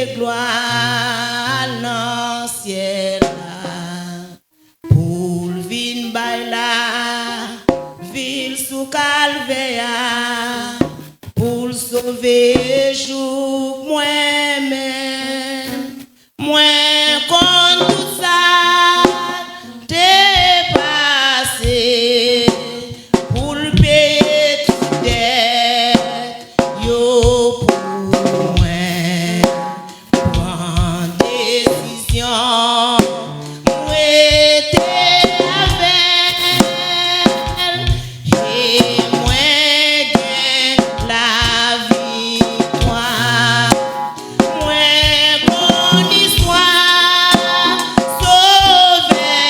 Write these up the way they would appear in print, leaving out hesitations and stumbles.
quitter gloire dans le ciel pour vin baila ville sous calvaire pour sauver jour moi-même moi contre tout ça dépassé pour payer toute dette yo pour moi prendre décision moi était avec et moi gain la victoire moi qu'on histoire sauver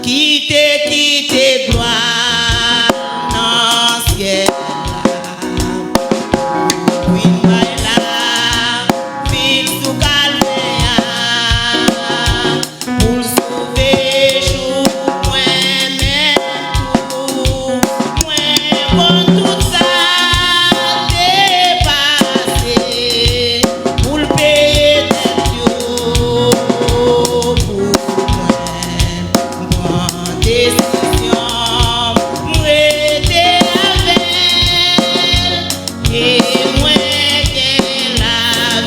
quitter gloire dans le ciel oui baila ville sous calvaire pour sauver jour moi-même tout moi contre tout ça dépassé pour le payer tête yo pour moi prendre décision moi était avec et moi gain la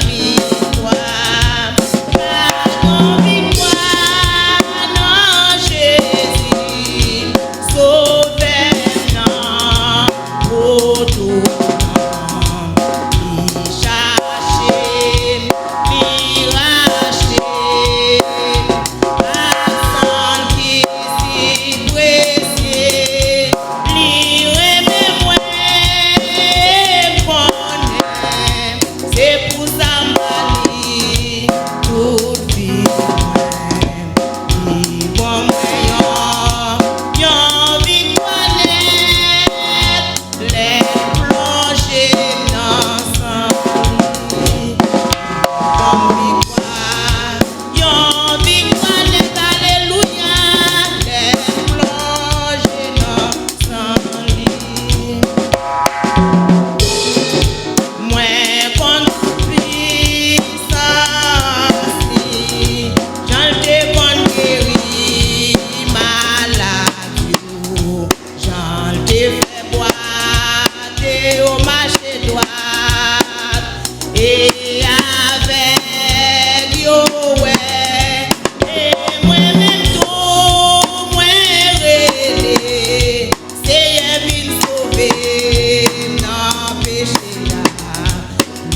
victoire non victoire non Jésus sauveur non pour tout il chercher il racheter sans qui si précieux lui remet moi connaît c'est pour ça mali toute vie il bon yon victoire net les plonger dans son lit comme victoire yon victoire net alléluia les plonger dans son lit moi contre puissance j'en te guéri maladie j'en te fait boire au marché droite et avec yo ouais et moi-même tout moi relé c'est vin sauver dans péché là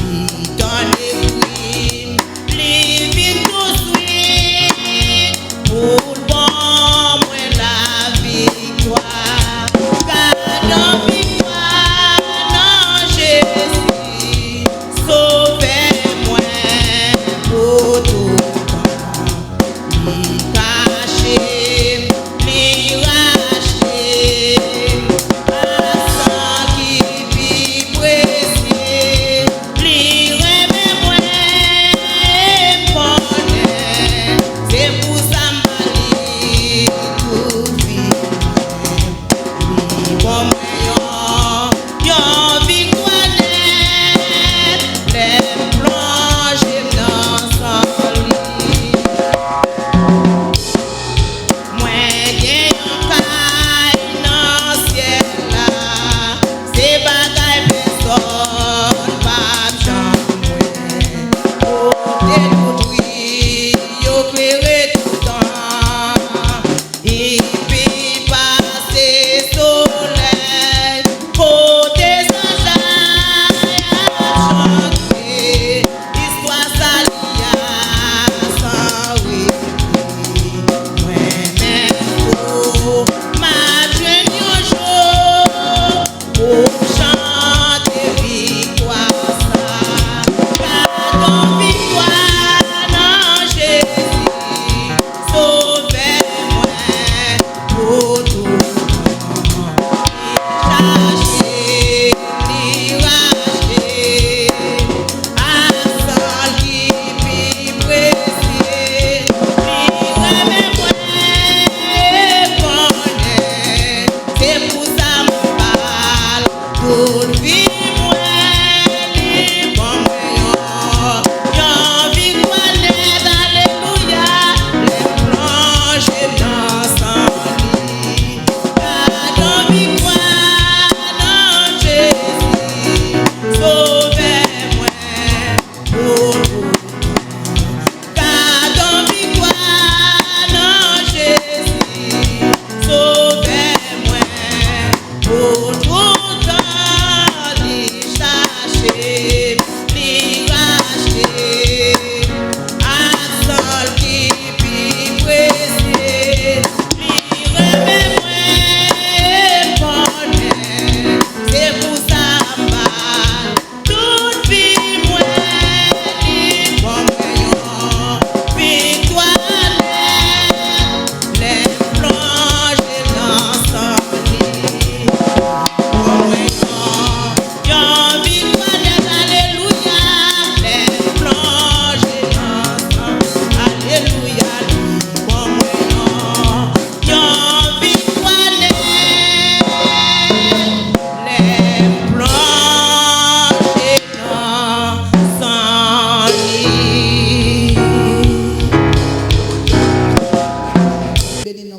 lui donner oui lui vin tout suite pour bon moi la victoire car dans victoire non Jésus sauver moi pour tout temps lui cacher lui racheter sans qui vit précieux lui remet moi connaît c'est pour ça mali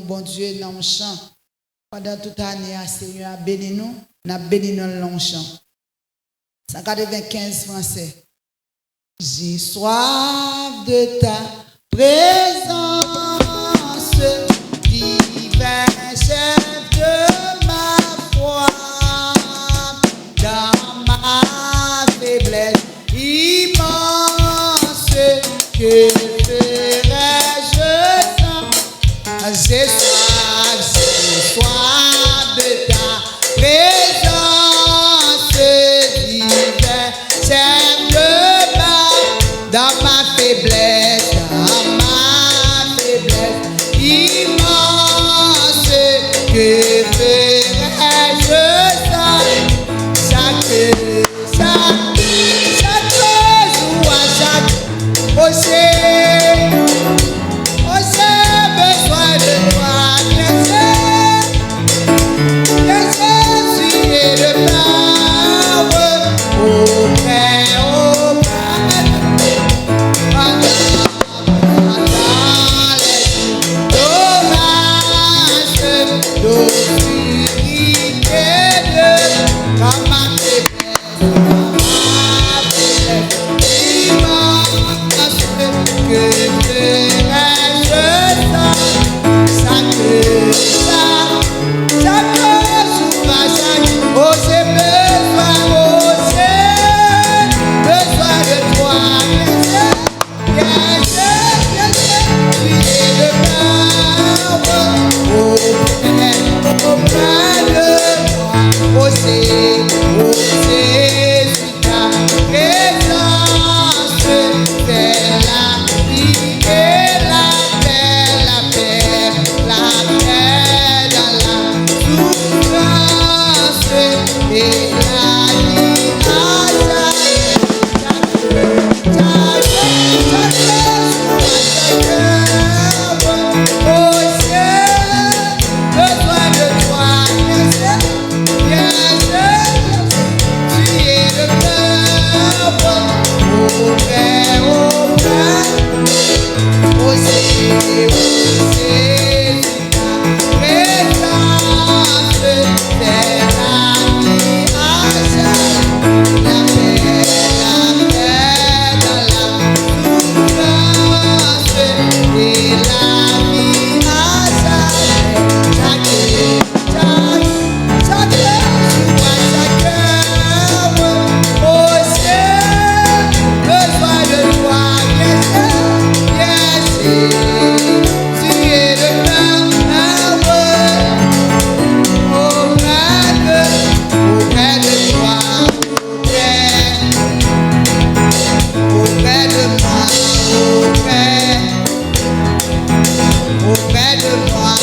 bon Dieu dans le chant. Pendant toute l'année, Seigneur a béni nous, nous avons béni nous dans le chant. 195 français. J'ai soif de ta présence, divin chef de ma foi, dans ma faiblesse immense, que ferais-je sans? J'ai soif de ta présence, divin chef de ma, dans ma faiblesse immense, que ferais-je sans? Chaque jour à chaque projet, j'ai besoin de toi, Jésus est le power, auprès de toi,